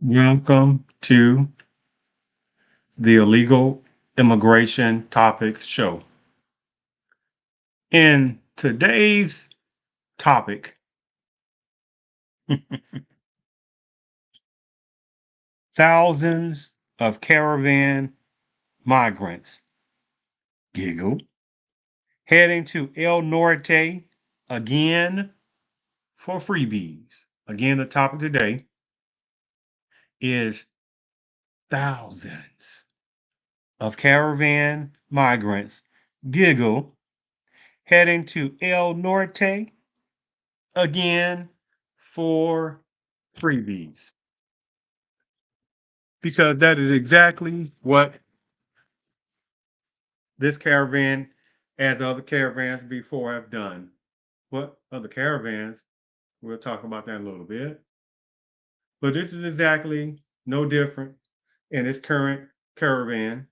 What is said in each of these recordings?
Welcome to the Illegal Immigration Topics Show. In today's topic, thousands of caravan migrants, giggle, heading to El Norte again for freebies. Again, the topic today is thousands of caravan migrants, giggle, heading to El Norte again for freebies. Because that is exactly what this caravan, as other caravans before, have done. What other caravans, we'll talk about that in a little bit. But this is exactly no different in this current caravan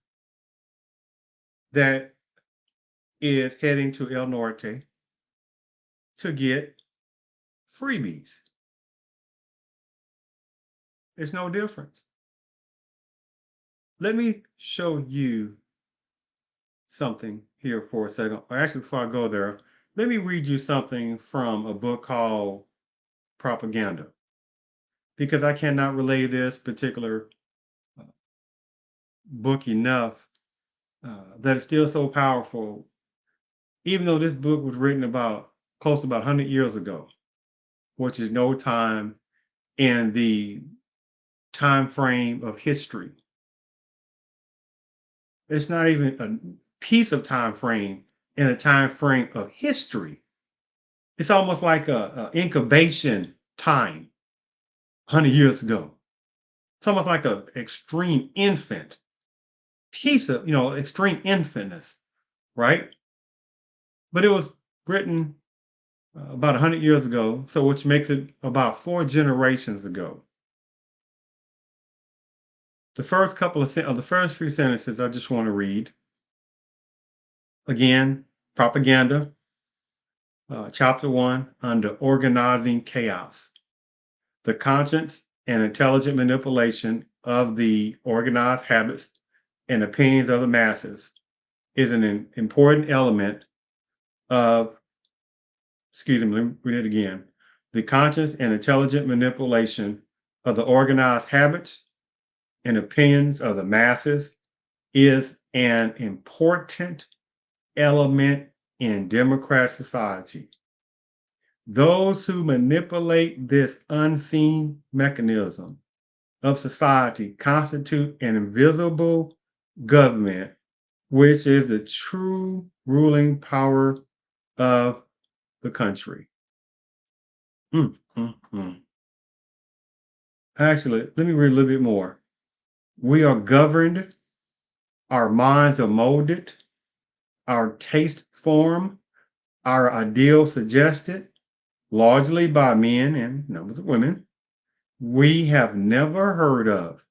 that is heading to El Norte to get freebies. It's no difference. Let me show you something here for a second. Or actually, before I go there, let me read you something from a book called Propaganda, because I cannot relay this particular uh, book enough that it's still so powerful, even though this book was written about close to about 100 years ago, which is no time in the time frame of history. It's not even a piece of time frame in a time frame of history. It's almost like a incubation time 100 years ago. It's almost like an extreme infant piece of, extreme infantness, right? But it was written about 100 years ago, so which makes it about 4 generations ago. The first couple of the first few sentences I just want to read. Again, Propaganda, chapter 1, under Organizing Chaos. The conscious and intelligent manipulation of the organized habits and opinions of the masses is an important element of, excuse me, let me read it again. The conscious and intelligent manipulation of the organized habits and opinions of the masses is an important element in democratic society. Those who manipulate this unseen mechanism of society constitute an invisible government, which is the true ruling power of the country. Actually, let me read a little bit more. We are governed, our minds are molded, our taste formed, our ideal suggested, largely by men and numbers of women we have never heard of.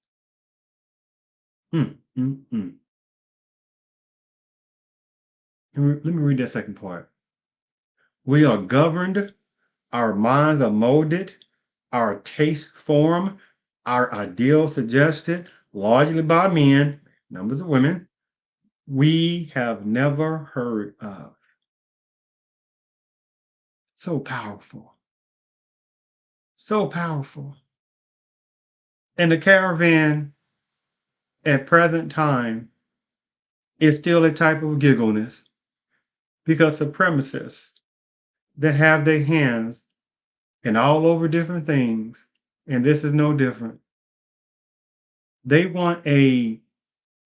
Let me read that second part. We are governed, our minds are molded, our taste formed, our ideal suggested, largely by men, numbers of women we have never heard of. So powerful. So powerful. And the caravan at present time is still a type of giggleness, because supremacists that have their hands in all over different things, and this is no different, They want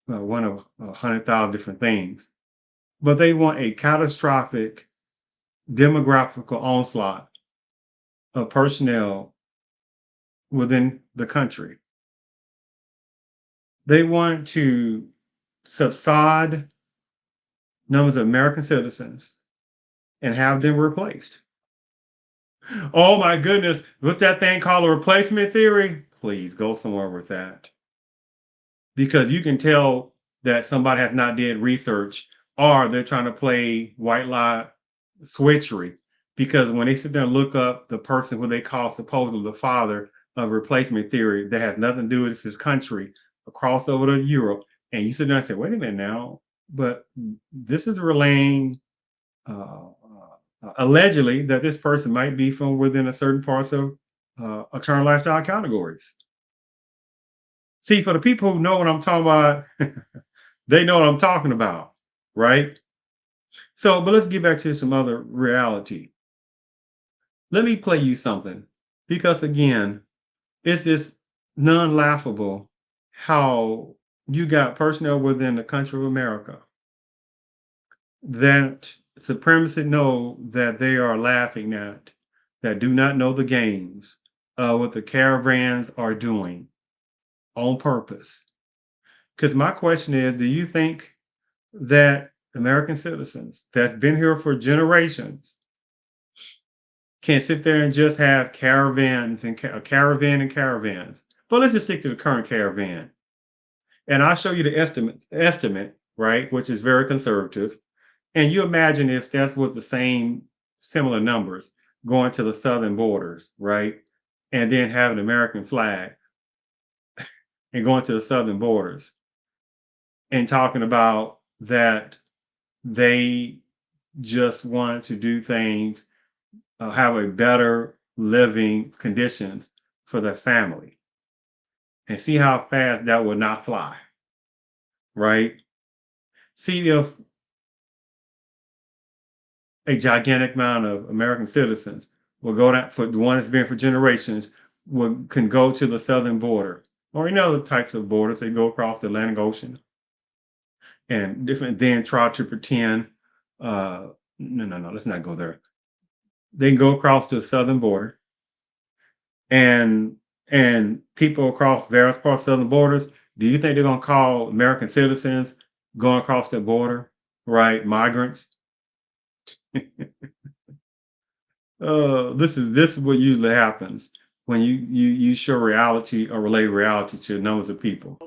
one of 100,000 different things, but they want a catastrophic demographical onslaught of personnel within the country. They want to subside numbers of American citizens and have them replaced. Oh my goodness, what's that thing called a replacement theory? Please go somewhere with that. Because you can tell that somebody has not did research or they're trying to play white lie switchery. Because when they sit there and look up the person who they call supposedly the father of replacement theory that has nothing to do with this country, across over to Europe, and you sit there and say, wait a minute now, but this is relaying allegedly that this person might be from within a certain parts of eternal lifestyle categories. See, for the people who know what I'm talking about, they know what I'm talking about, right? So, but let's get back to some other reality. Let me play you something because, again, it's just non-laughable how you got personnel within the country of America that supremacists know that they are laughing at, that do not know the games of what the caravans are doing on purpose. Because my question is, do you think that American citizens that's been here for generations can sit there and just have caravans and caravans? But let's just stick to the current caravan. And I'll show you the estimate, right, which is very conservative. And you imagine if that's with the same similar numbers going to the southern borders, right? And then have an American flag and going to the southern borders and talking about that they just want to do things, have a better living conditions for their family. And see how fast that would not fly, right? See if a gigantic amount of American citizens will go down for the one that's been for generations can go to the southern border or any other types of borders. They go across the Atlantic Ocean and different then try to pretend no, let's not go there. They can go across to the southern border and people across various parts of southern borders, do you think they're gonna call American citizens going across the border, right? Migrants? This is what usually happens when you show reality or relay reality to numbers of people.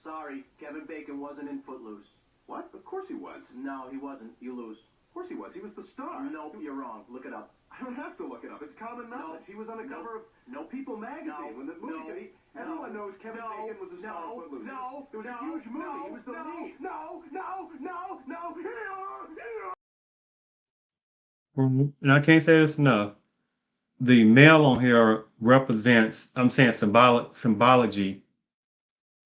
Sorry, Kevin Bacon wasn't in Footloose. What? Of course he was. No, he wasn't. You lose. Of course he was. He was the star. Nope, you're wrong. Look it up. I don't have to look it up. It's common knowledge. He was on the cover of People magazine when the movie. Everyone knows Kevin Bacon was the star of Footloose. It was a huge movie. He was the lead. And I can't say this enough. The male on here represents, I'm saying symbology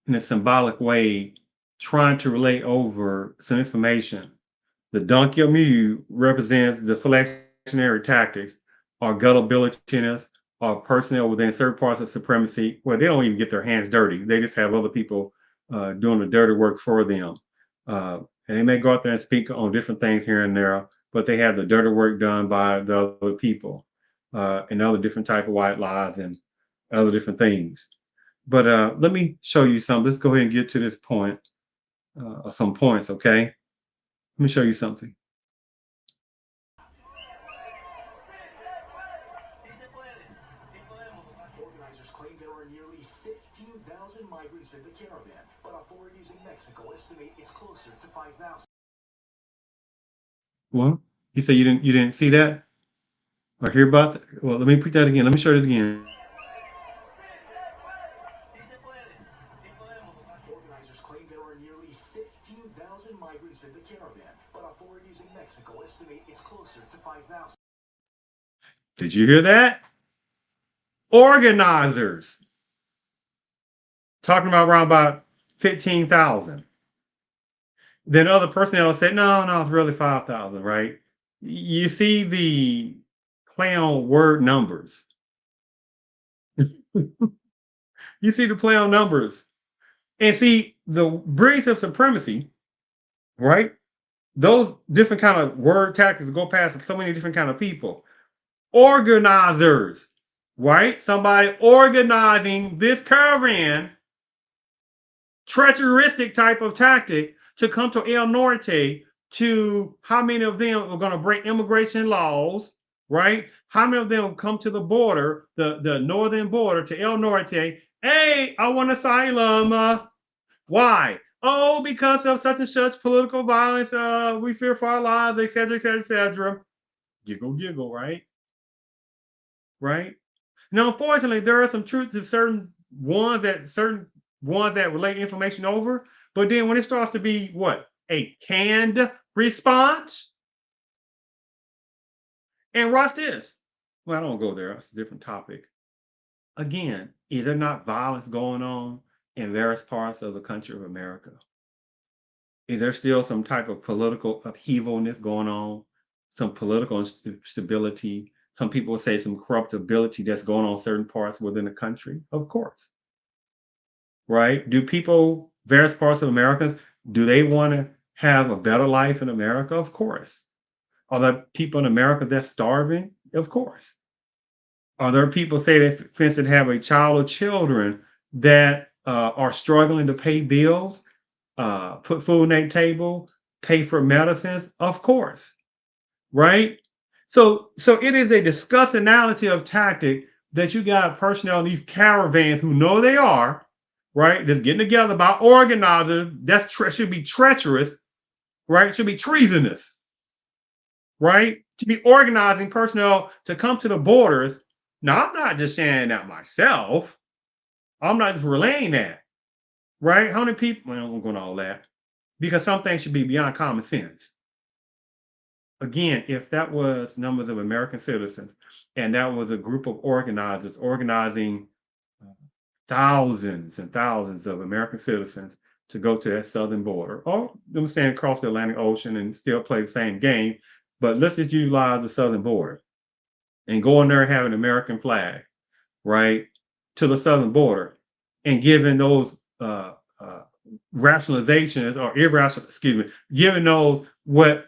in a symbolic way, trying to relay over some information. The donkey or mule represents deflectionary tactics or gullibility or personnel within certain parts of supremacy where they don't even get their hands dirty. They just have other people doing the dirty work for them. And they may go out there and speak on different things here and there, but they have the dirty work done by the other people and other different type of white lies and other different things. But let me show you something. Let's go ahead and get to this point, some points, okay? Let me show you something. Organizers claim there are nearly 15,000 migrants in the caravan, but authorities in Mexico estimate it's closer to 5,000. Well, you say you didn't see that or hear about that? Well, let me put that again. Let me show it again. Organizers claim there are nearly 15,000 migrants in the caravan, but authorities in Mexico estimate it's closer to 5,000. Did you hear that? Organizers talking about 15,000. Then other personnel said, no, it's really 5,000, right? You see the play on word numbers. You see the play on numbers. And see, the British of supremacy, right? Those different kind of word tactics go past so many different kind of people. Organizers, right? Somebody organizing this caravan, treacheristic type of tactic to come to El Norte. To how many of them are going to break immigration laws, right? How many of them come to the border, the northern border to El Norte? Hey, I want asylum. Why? Oh, because of such and such political violence. We fear for our lives, etc., etc., etc. Giggle, giggle, right? Right? Now, unfortunately, there are some truth to certain ones that relate information over, but then when it starts to be what a canned response, and watch this. Well, I don't go there. That's a different topic. Again, is there not violence going on in various parts of the country of America? Is there still some type of political upheavalness going on? Some political instability? Some people would say some corruptibility that's going on in certain parts within the country? Of course. Right? Do people, various parts of Americans, do they want to have a better life in America? Of course. Are there people in America that's starving? Of course. Are there people, say, that, for instance, have a child or children that are struggling to pay bills, put food on their table, pay for medicines? Of course, right? So it is a discussionality of tactic that you got personnel in these caravans who know they are, right? That's getting together by organizers. That should be treacherous, right? It should be treasonous, right? To be organizing personnel to come to the borders. Now, I'm not just saying that myself. I'm not just relaying that, right? How many people? Well, I'm going to all that because some things should be beyond common sense. Again, if that was numbers of American citizens and that was a group of organizers organizing thousands and thousands of American citizens to go to that southern border, or them saying across the Atlantic Ocean and still play the same game, but let's just utilize the southern border and go in there and have an American flag, right, to the southern border, and giving those rationalizations or irrational, excuse me, giving those what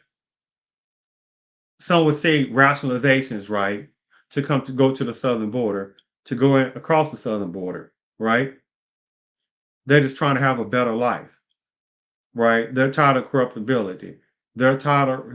some would say rationalizations, right, to come to go to the southern border, to go across the southern border, right? They're just trying to have a better life, right? They're tired of corruptibility. They're tired of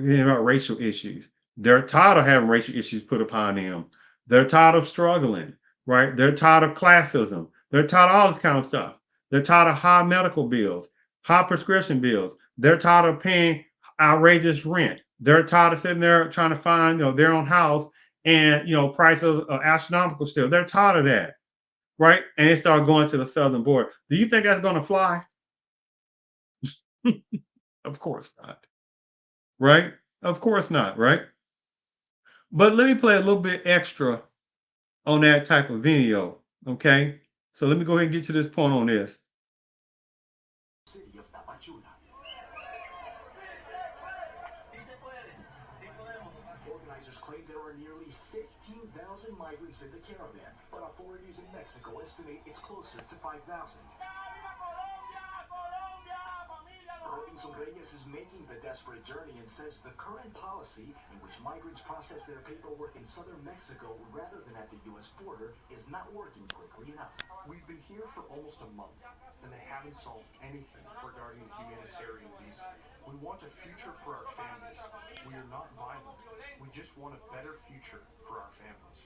racial issues. They're tired of having racial issues put upon them. They're tired of struggling, right? They're tired of classism. They're tired of all this kind of stuff. They're tired of high medical bills, high prescription bills. They're tired of paying outrageous rent. They're tired of sitting there trying to find their own house and prices are astronomical still. They're tired of that, right? And they start going to the southern border. Do you think that's going to fly? Of course not, right? Of course not, right? But let me play a little bit extra on that type of video, okay? So let me go ahead and get to this point on this. City of Tapachula. Organizers claim there are nearly 15,000 migrants in the caravan, but authorities in Mexico estimate it's closer to 5,000. Robinson Reyes is making the desperate journey and says the current policy, in which migrants process their paperwork in southern Mexico rather than at the U.S. border, is not working quickly enough. We've been here for almost a month, and they haven't solved anything regarding the humanitarian visa. We want a future for our families. We are not violent. We just want a better future for our families.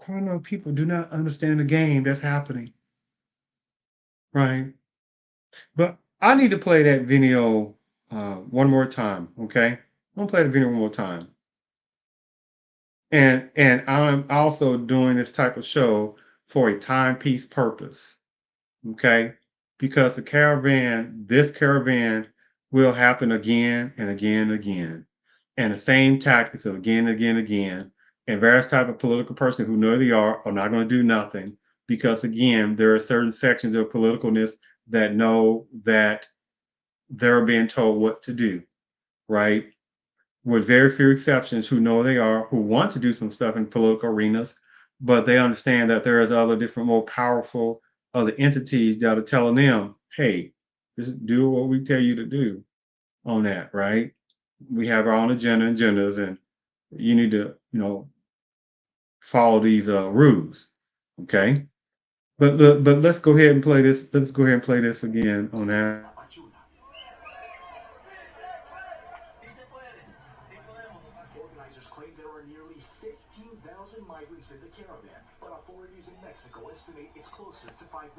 I know people do not understand the game that's happening, right? But I need to play that video one more time, okay? I'm gonna play the video one more time. And I'm also doing this type of show for a timepiece purpose. okay? Because this caravan will happen again and again and again. And the same tactics of again and again and again. And various type of political person who know they are not going to do nothing because again, there are certain sections of politicalness that know that they're being told what to do, right? With very few exceptions who know they are, who want to do some stuff in political arenas, but they understand that there is other different, more powerful other entities that are telling them, hey, just do what we tell you to do on that, right? We have our own agendas, and you need to, follow these rules, okay? But let's go ahead and play this. Let's go ahead and play this again on that. Organizers claim there are nearly 15,000 migrants in the caravan, but authorities in Mexico estimate it's closer to 5,000.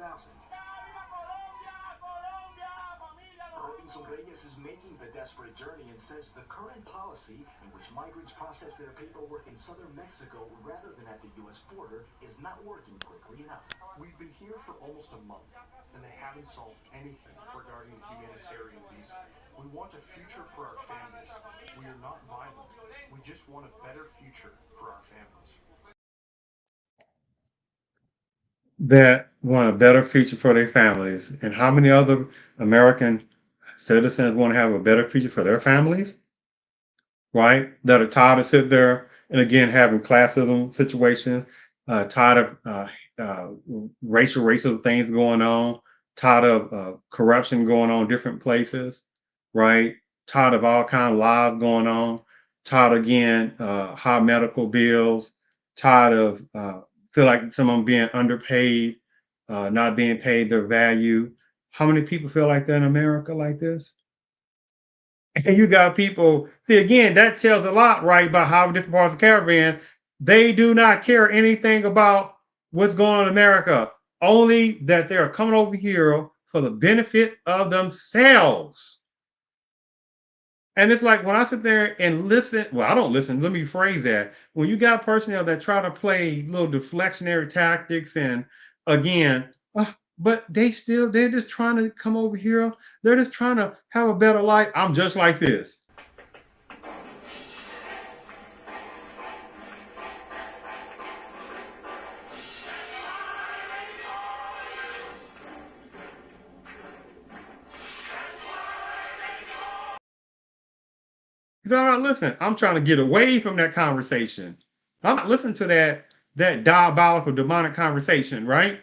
Reyes is making the desperate journey and says the current policy, in which migrants process their paperwork in southern Mexico rather than at the U.S. border, is not working quickly enough. We've been here for almost a month, and they haven't solved anything regarding humanitarian visa. We want a future for our families. We are not violent. We just want a better future for our families. That want a better future for their families. And how many other American citizens want to have a better future for their families, right? That are tired of sitting there and again having classism situations, tired of racial things going on, tired of corruption going on in different places, right? Tired of all kind of lies going on, tired again high medical bills, tired of feel like someone being underpaid, not being paid their value. How many people feel like that in America like this? And you got people, see, again, that tells a lot, right, about how different parts of the caravan, they do not care anything about what's going on in America, only that they're coming over here for the benefit of themselves. And it's like when I sit there and listen, well, I don't listen, let me phrase that. When you got personnel that try to play little deflectionary tactics and again, but they're just trying to come over here. They're just trying to have a better life. I'm just like this. He's all right, listen, I'm trying to get away from that conversation. I'm not listening to that diabolical, demonic conversation, right?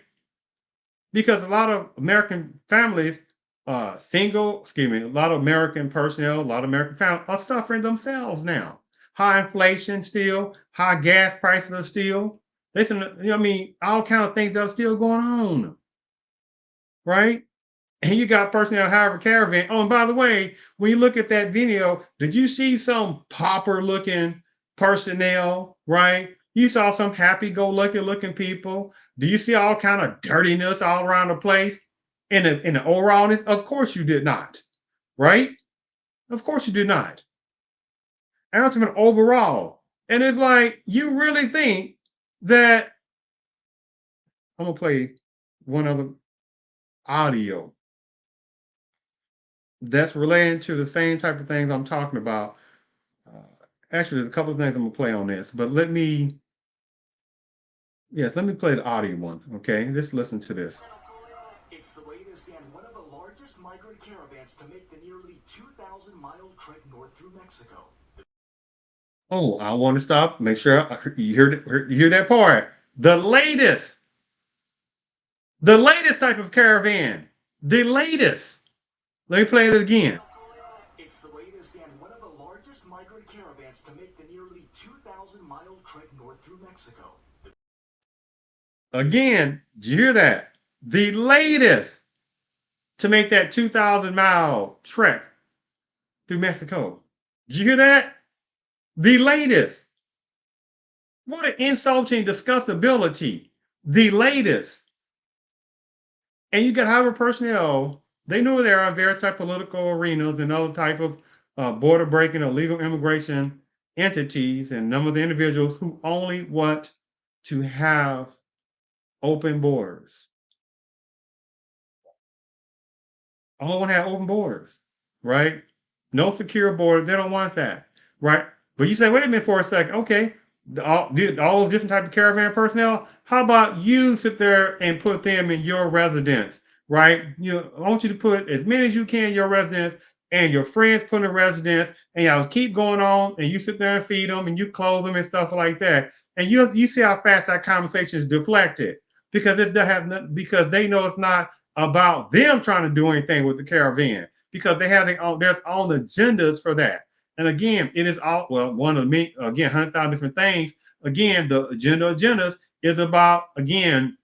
Because a lot of American families, a lot of American personnel, a lot of American families are suffering themselves now. High inflation still, high gas prices are still. Listen, I mean, all kind of things that are still going on, right? And you got personnel however caravan. Oh, and by the way, when you look at that video, did you see some pauper looking personnel, right? You saw some happy-go-lucky looking people. Do you see all kind of dirtiness all around the place in the overallness? Of course you did not, right? Of course you did not. And I'm talking overall. And it's like, you really think that I'm gonna play one other audio that's related to the same type of things I'm talking about. Uh, Actually, there's a couple of things I'm gonna play on this, but let me play the audio one. Okay, just listen to this. It's the latest and one of the largest migrant caravans to make the nearly 2,000-mile trek north through Mexico. Oh, I want to stop. Make sure you hear that part. The latest type of caravan. The latest. Let me play it again. It's the latest and one of the largest migrant caravans to make the nearly 2,000-mile trek north through Mexico. Again, did you hear that? The latest to make that 2,000-mile trek through Mexico. Did you hear that? The latest. What an insulting discussability. The latest. And you got higher personnel. They know there are various type of political arenas and other type of border breaking or legal immigration entities and number of the individuals who only want to have open borders. All want to have open borders, right? No secure border. They don't want that, right? But you say, wait a minute for a second. Okay, all those different type of caravan personnel. How about you sit there and put them in your residence, right? I want you to put as many as you can in your residence, and your friends put in residence, and y'all keep going on, and you sit there and feed them, and you clothe them and stuff like that. And you see how fast that conversation is deflected because because they know it's not about them trying to do anything with the caravan because they have their own agendas for that. And again, it is all one of the 100,000 different things. Again, the agendas is about diluting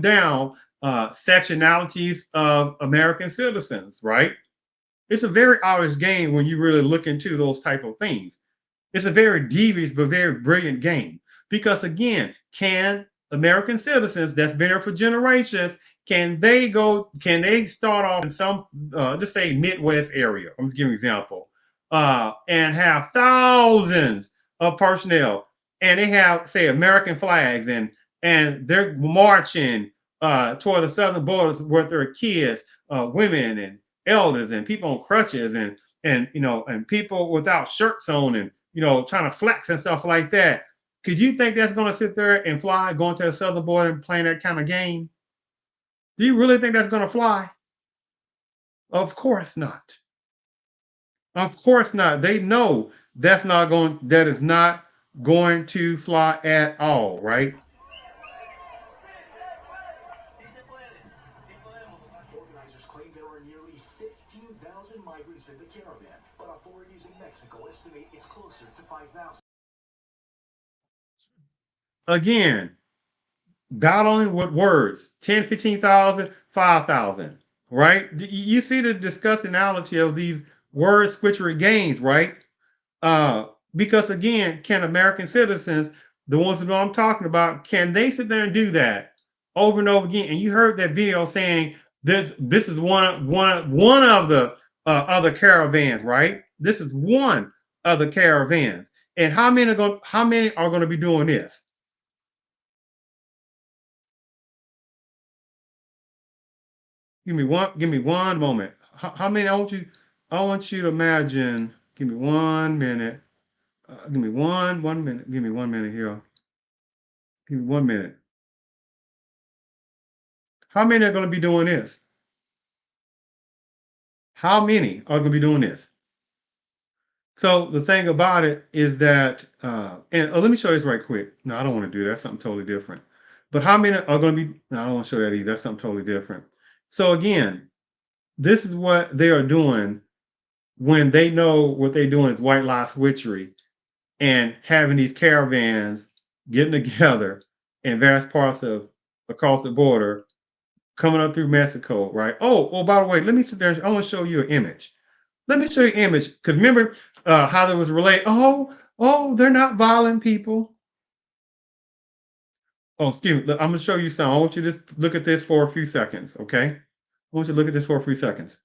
down sectionalities of American citizens, right? It's a very obvious game when you really look into those type of things. It's a very devious but very brilliant game because again, can American citizens that's been here for generations can they start off in some just say Midwest area? I'm just giving an example, and have thousands of personnel, and they have say American flags and they're marching toward the southern borders with their kids, women and elders and people on crutches and people without shirts on and trying to flex and stuff like that. Could you think that's going to sit there and fly, going to the southern border and playing that kind of game? Do you really think that's going to fly? Of course not. Of course not. They know that is not going to fly at all, right? Organizers claim there are nearly 15,000 migrants in the caravan, but authorities in Mexico estimate it's closer to 5,000. Again, battling with words 10, 15,000, 5,000, right? You see the discussionality of these word switchery games, right? Because again, can American citizens, the ones that I'm talking about, can they sit there and do that over and over again? And you heard that video saying this is one of the other caravans, right? This is one of the caravans. And how many are going to be doing this? Give me one moment. How many? I want you to imagine. Give me 1 minute. Give me one minute. Give me 1 minute here. Give me 1 minute. How many are going to be doing this? How many are going to be doing this? So the thing about it is that, and let me show you this right quick. No, I don't want to do that. That's something totally different. But how many are going to be? No, I don't want to show that either. That's something totally different. So again, this is what they are doing when they know what they're doing is white lie switchery and having these caravans getting together in various parts of across the border, coming up through Mexico, right? Oh, by the way, let me sit there. I want to show you an image. Let me show you an image because remember how there was relayed. Oh, they're not violent people. Oh, excuse me. I'm going to show you something. I want you to just look at this for a few seconds, okay? I want you to look at this for a few seconds.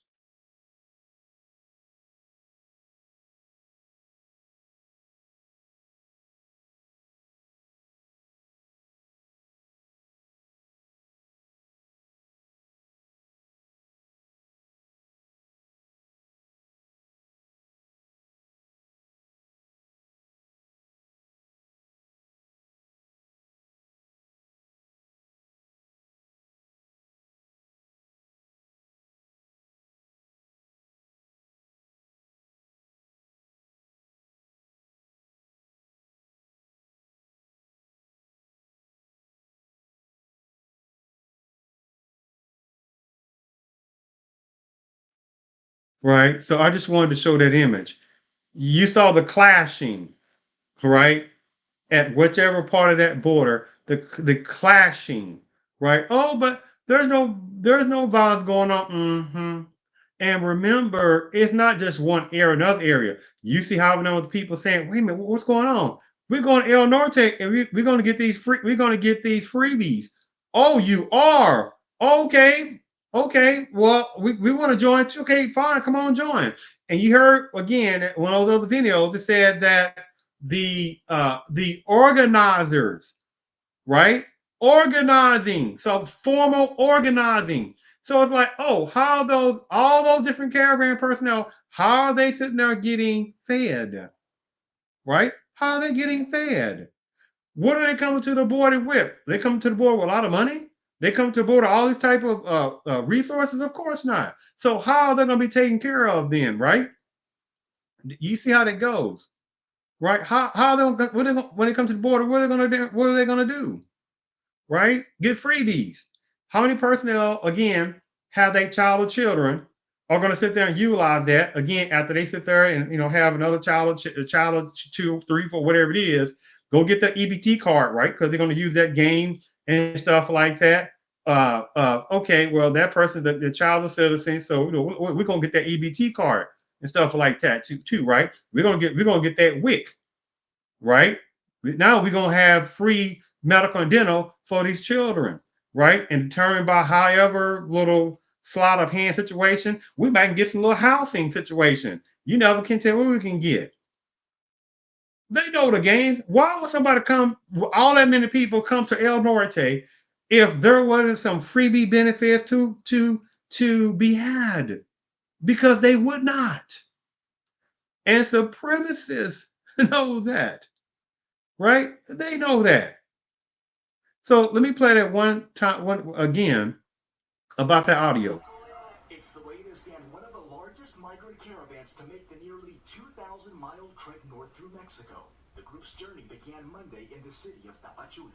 Right. So I just wanted to show that image. You saw the clashing, right? At whichever part of that border, the clashing, right? Oh, but there's no violence going on. And remember, it's not just one area, another area. You see how many people saying, "Wait a minute, what's going on? We're going to El Norte, and we're going to get these We're going to get these freebies." Oh, you are okay. Okay, well, we want to join. Okay, fine, come on, join. And you heard again one of those videos. It said that the organizers, right? Organizing, so formal organizing. So it's like, oh, how those all those different caravan personnel, how are they sitting there getting fed? Right? How are they getting fed? What are they coming to the board with? They come to the board with a lot of money? They come to the board with all these type of resources? Of course not. So how are they going to be taken care of then, right? You see how that goes, right? How they when they come to the border, what are they going to do? What are they going to do? Right? Get freebies. How many personnel again have they child or children are going to sit there and utilize that again after they sit there and have another child, a child of 2, 3, 4, whatever it is, go get the EBT card, right? Because they're going to use that game and stuff like that. Okay, well that person, the child's a citizen, so we're going to get that EBT card and stuff like that too, right? We're gonna get that WIC, right? Now we're gonna have free medical and dental for these children, right? And determined by however little sleight of hand situation, we might get some little housing situation. You never can tell what we can get. They know the games. Why would somebody come? All that many people come to El Norte if there wasn't some freebie benefits to be had? Because they would not. And supremacists know that, right? They know that. So let me play that one again about that audio. It's the latest and one of the largest migrant caravans to make the nearly 2,000-mile trek north through Mexico. The group's journey began Monday in the city of Tapachula.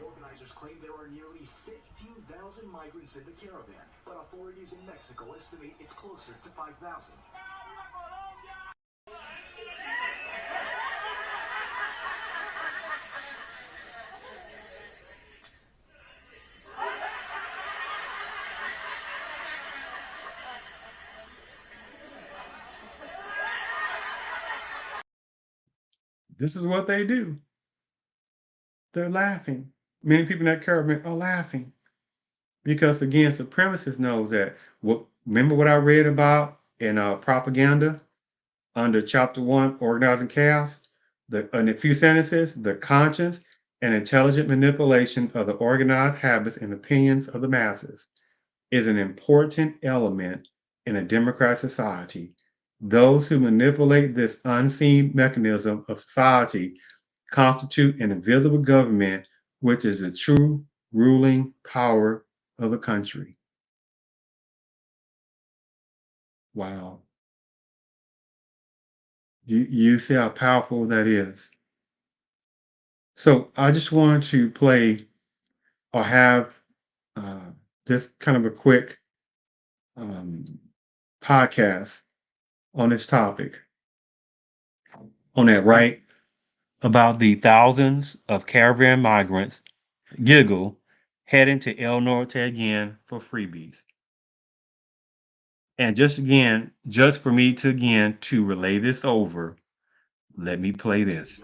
Organizers claim there are nearly 15,000 migrants in the caravan, but authorities in Mexico estimate it's closer to 5,000. This is what they do. They're laughing. Many people in that caravan are laughing because, again, supremacists know that. Remember what I read about in propaganda under Chapter 1, Organizing Chaos? In a few sentences, the conscious and intelligent manipulation of the organized habits and opinions of the masses is an important element in a democratic society. Those who manipulate this unseen mechanism of society constitute an invisible government, which is the true ruling power of the country. Wow. You see how powerful that is. So I just wanted to play or have just kind of a quick podcast on this topic, on that, right? About the thousands of caravan migrants, Giggle, heading to El Norte again for freebies. And just for me to relay this over, let me play this.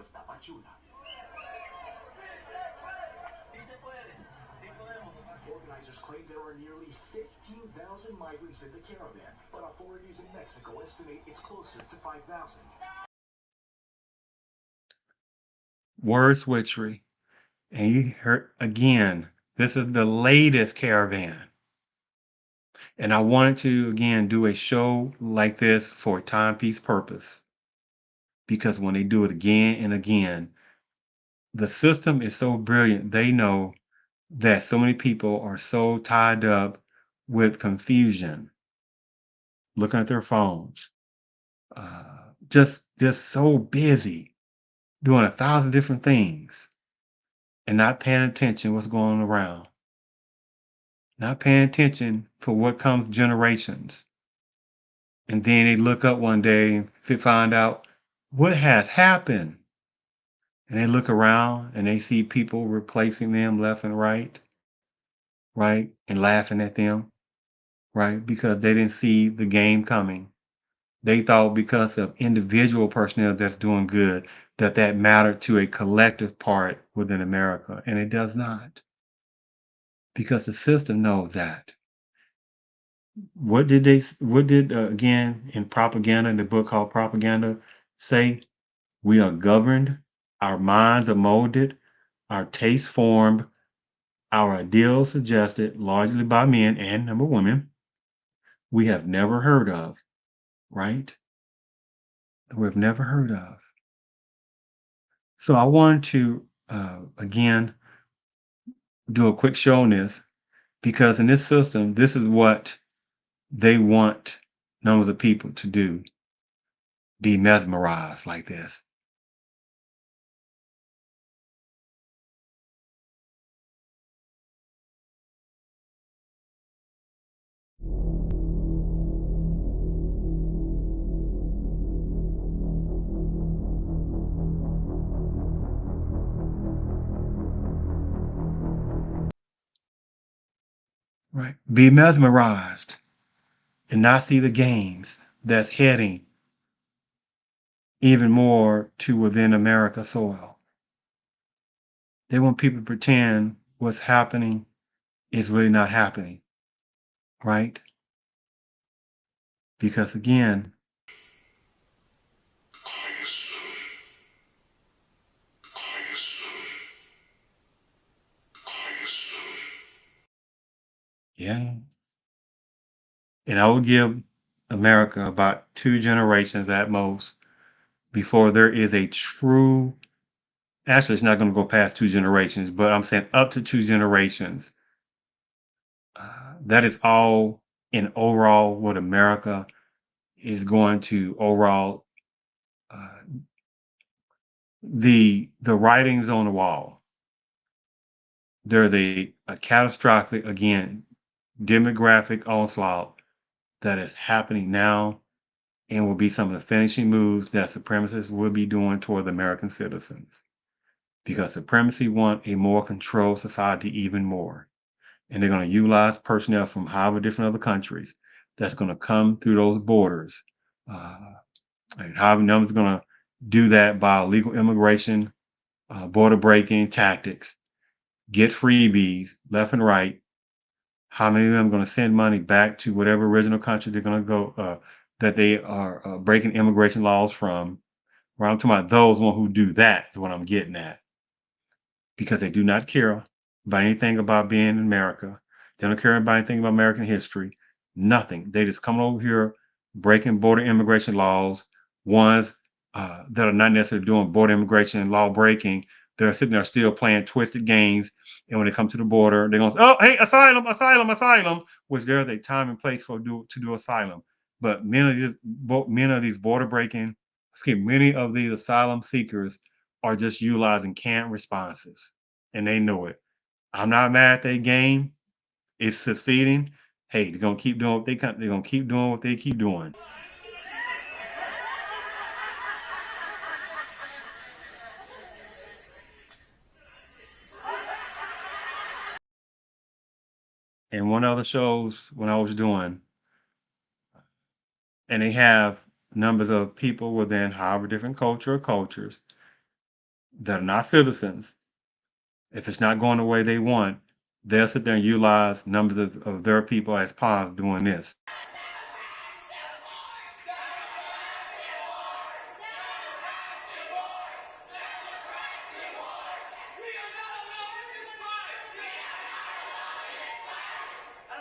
Organizers claim there are nearly 15,000 migrants in the caravan, but authorities in Mexico estimate it's closer to 5,000. Word switchery. And you heard again, this is the latest caravan. And I wanted to again do a show like this for a timepiece purpose. Because when they do it again and again, the system is so brilliant. They know that so many people are so tied up with confusion, looking at their phones, just so busy doing 1,000 different things and not paying attention what's going around, not paying attention for what comes generations. And then they look up one day and find out what has happened. And they look around and they see people replacing them left and right, and laughing at them, right? Because they didn't see the game coming. They thought because of individual personnel that's doing good, that mattered to a collective part within America. And it does not. Because the system knows that. What did again, in propaganda, in the book called Propaganda, say? We are governed, our minds are molded our tastes formed, our ideals suggested largely by men and number women, we have never heard of, right? We've never heard of. So I wanted to again do a quick show on this because in this system, this is what they want numbers of people to do, be mesmerized like this. Right. Be mesmerized and not see the gains that's heading even more to within America soil. They want people to pretend what's happening is really not happening, right? Because again, yeah, and I would give America about 2 generations at most before there is a true, actually, it's not going to go past 2 generations, but I'm saying up to 2 generations. That is all in overall what America is going to overall uh, the writings on the wall. There's a catastrophic again demographic onslaught that is happening now and will be some of the finishing moves that supremacists will be doing toward the American citizens because supremacy want a more controlled society even more. And they're going to utilize personnel from however different other countries that's going to come through those borders. And however numbers going to do that by illegal immigration, border breaking tactics, get freebies left and right. How many of them are going to send money back to whatever original country they're going to go that they are breaking immigration laws from? Where I'm talking about those one who do that is what I'm getting at, because they do not care about anything about being in America. They don't care about anything about American history. Nothing. They just come over here breaking border immigration laws. Ones that are not necessarily doing border immigration law breaking. They're sitting there still playing twisted games. And when they come to the border, they're going to say, oh, hey, asylum, asylum, asylum, which there's a time and place for to do asylum. But many of these border breaking, many of these asylum seekers are just utilizing canned responses, and they know it. I'm not mad at their game. It's succeeding. Hey, they're gonna keep doing what they can. They're gonna keep doing what they keep doing. And one other shows when I was doing, and they have numbers of people within however different culture or cultures that are not citizens. If it's not going the way they want, they'll sit there and utilize numbers of their people as pawns doing this.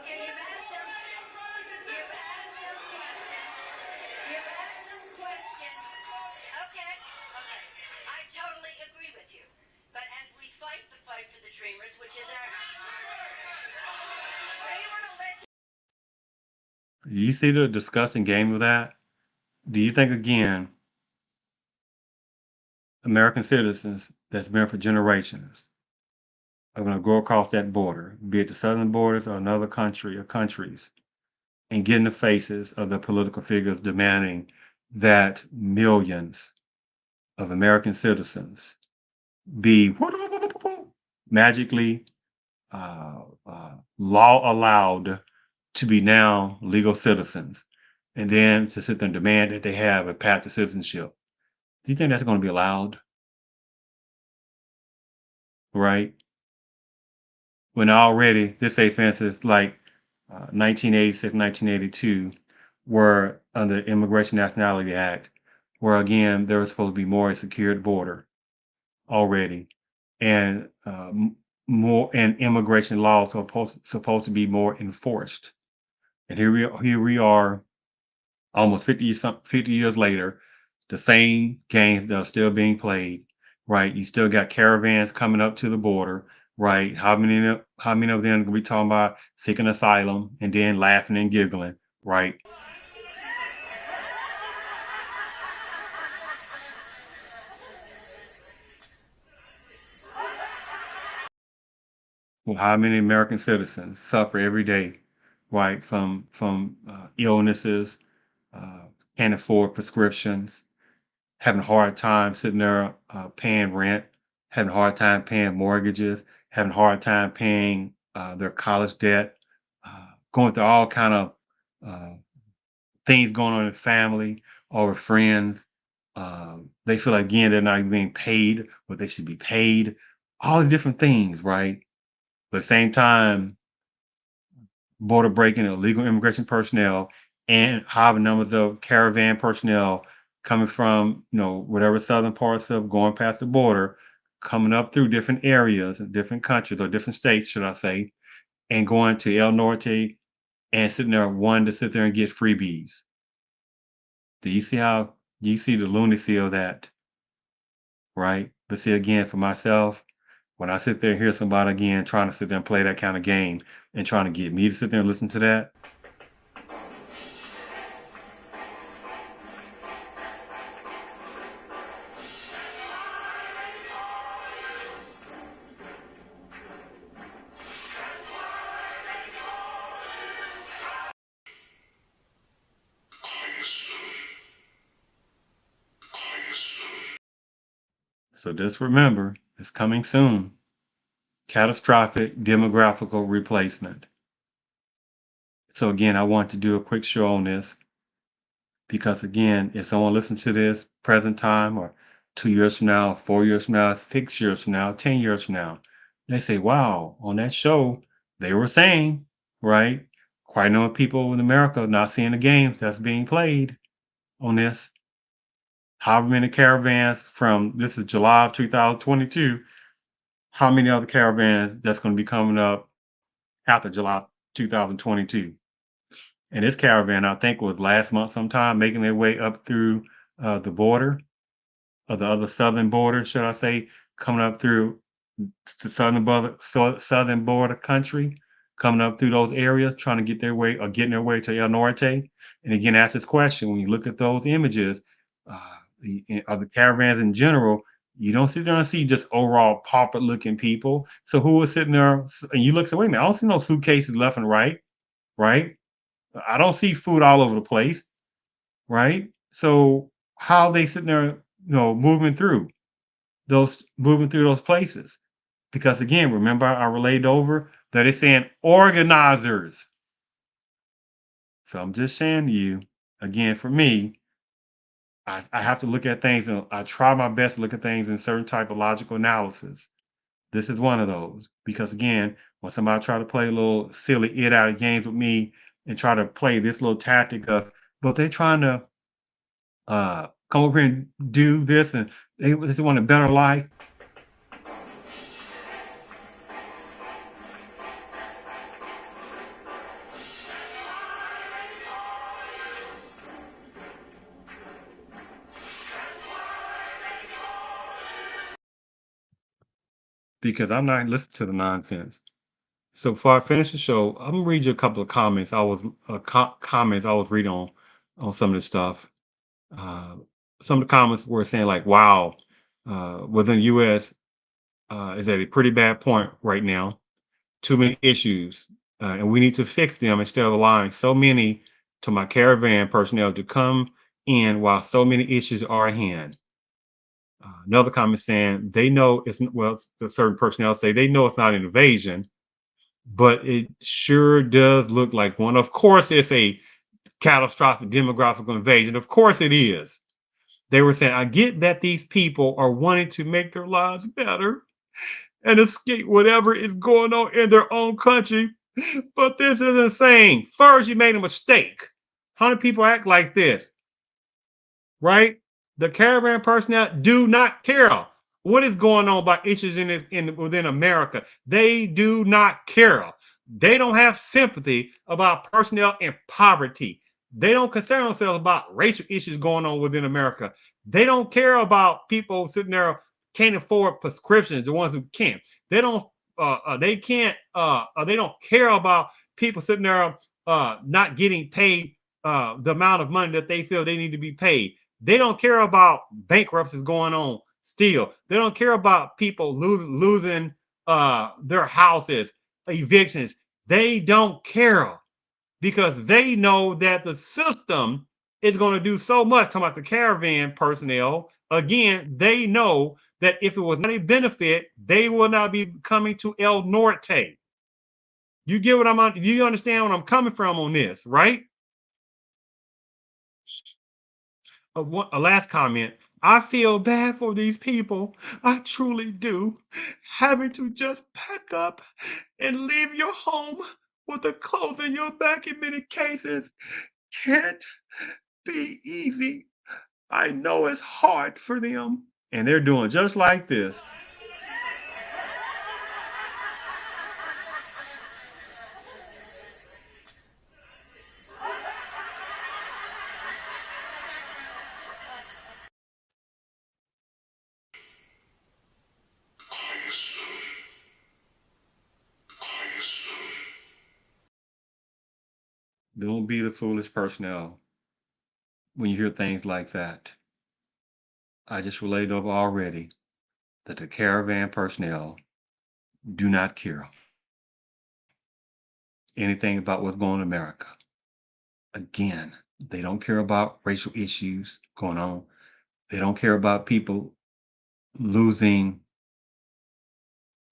Okay, you've asked some questions. Okay. I totally agree with you. But as we fight the fight for the dreamers, which is our... You want to listen? Do you see the disgusting game of that? Do you think again, American citizens that's been for generations are going to go across that border, be it the southern borders or another country or countries, and get in the faces of the political figures demanding that millions of American citizens be magically law allowed to be now legal citizens, and then to sit there and demand that they have a path to citizenship? Do you think that's going to be allowed? Right? When already this offenses like 1986, 1982 were under Immigration Nationality Act, where again there was supposed to be more a secured border already. and more, and immigration laws are supposed to be more enforced. And here we are, almost 50 years later, the same games that are still being played, right? You still got caravans coming up to the border, right? How many of them we talking about seeking asylum and then laughing and giggling, right? Well, how many American citizens suffer every day, right, from illnesses, uh, can't afford prescriptions, having a hard time sitting there paying rent, having a hard time paying mortgages, having a hard time paying their college debt, going through all kind of uh, things going on in the family or with friends. They feel like, again, they're not even being paid what they should be paid. All the different things, right? But at the same time, border breaking, illegal immigration personnel, and high numbers of caravan personnel coming from, whatever southern parts of going past the border, coming up through different areas and different countries or different states, should I say, and going to El Norte and sitting there wanting to sit there and get freebies. Do you see the lunacy of that, right? But see, again, for myself, when I sit there and hear somebody again trying to sit there and play that kind of game and trying to get me to sit there and listen to that. So just remember, it's coming soon. Catastrophic demographical replacement. So again, I want to do a quick show on this because again, if someone listens to this present time or 2 years from now, 4 years from now, 6 years from now, 10 years from now, they say, wow, on that show, they were saying, right? Quite a number of people in America not seeing the games that's being played on this. However many caravans from this is July of 2022, how many other caravans that's going to be coming up after July 2022? And this caravan, I think, was last month sometime making their way up through the border, or the other southern border, should I say, coming up through the southern border country, coming up through those areas, trying to get their way or getting their way to El Norte. And again, ask this question: when you look at those images, of the caravans in general, you don't sit there and see just overall pauper-looking people. So who was sitting there? And you look, say, wait a minute, I don't see no suitcases left and right, right? I don't see food all over the place, right? So how they sitting there, moving through those places? Because again, remember I relayed over that it's saying organizers. So I'm just saying to you, again, for me, I have to look at things and I try my best to look at things in certain type of logical analysis. This is one of those because again, when somebody try to play a little silly it out of games with me and try to play this little tactic of, but they're trying to come over here and do this and they just want a better life. Because I'm not listening to the nonsense. So before I finish the show, I'm gonna read you a couple of comments I was reading on some of this stuff. Uh, some of the comments were saying like, "Wow, within the U.S. Is at a pretty bad point right now. Too many issues, and we need to fix them instead of allowing so many to my caravan personnel to come in while so many issues are at hand." Another comment saying they know well, the certain personnel say they know it's not an invasion, but it sure does look like one. Of course, it's a catastrophic demographic invasion. Of course, it is. They were saying, I get that these people are wanting to make their lives better and escape whatever is going on in their own country, but this is insane. First, you made a mistake. How many people act like this, right? The caravan personnel do not care what is going on about issues within America. They do not care. They don't have sympathy about personnel in poverty. They don't concern themselves about racial issues going on within America. They don't care about people sitting there can't afford prescriptions, the ones who can't. They don't. They can't. They don't care about people sitting there not getting paid the amount of money that they feel they need to be paid. They don't care about bankruptcies going on still. They don't care about people losing their houses, evictions. They don't care because they know that the system is going to do so much. Talking about the caravan personnel, again, they know that if it was not a benefit, they will not be coming to El Norte. You get what I'm on? Do you understand what I'm coming from on this, right? A last comment. I feel bad for these people. I truly do. Having to just pack up and leave your home with the clothes in your back in many cases can't be easy. I know it's hard for them. And they're doing just like this. Don't be the foolish personnel when you hear things like that. I just related over already that the caravan personnel do not care anything about what's going on in America. Again, they don't care about racial issues going on. They don't care about people losing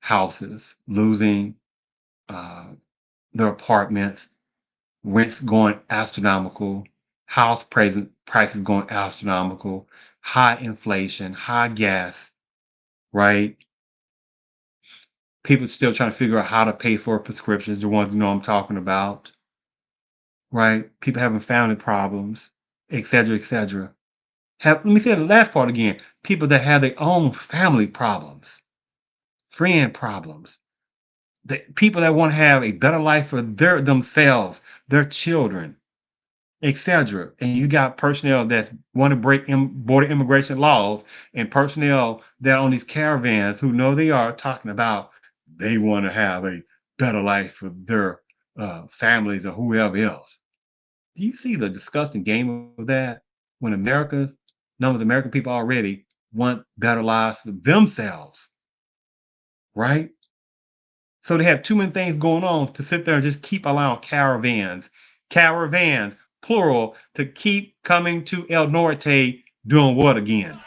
houses, losing their apartments, rents going astronomical, house prices going astronomical, high inflation, high gas, right? People still trying to figure out how to pay for prescriptions, the ones you know I'm talking about, right? People having family problems, et cetera, et cetera. Let me say the last part again. People that have their own family problems, friend problems, the people that want to have a better life for themselves, their children, etc. And you got personnel that want to break border immigration laws, and personnel that on these caravans who know they are talking about they want to have a better life for their families or whoever else. Do you see the disgusting game of that? When numbers of American people already want better lives for themselves, right? So they have too many things going on to sit there and just keep allowing caravans, plural, to keep coming to El Norte doing what again?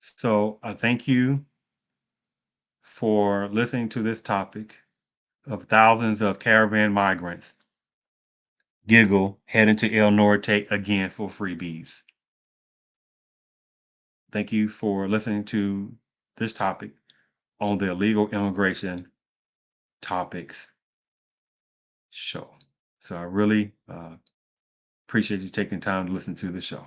So I thank you for listening to this topic of thousands of caravan migrants giggle heading to El Norte again for freebies. Thank you for listening to this topic on the illegal immigration topics show. So I really appreciate you taking time to listen to the show.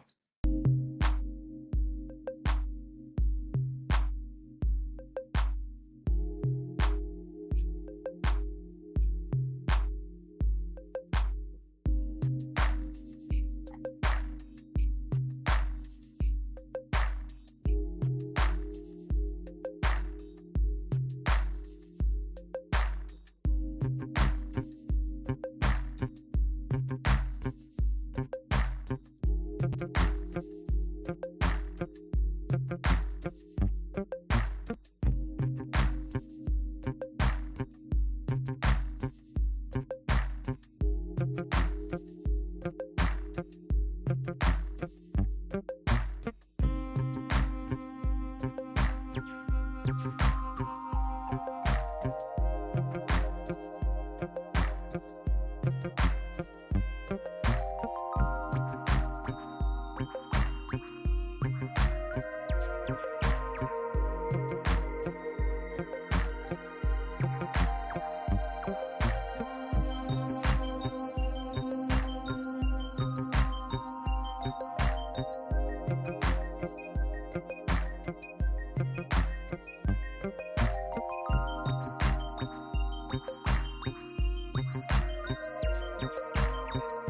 Bye.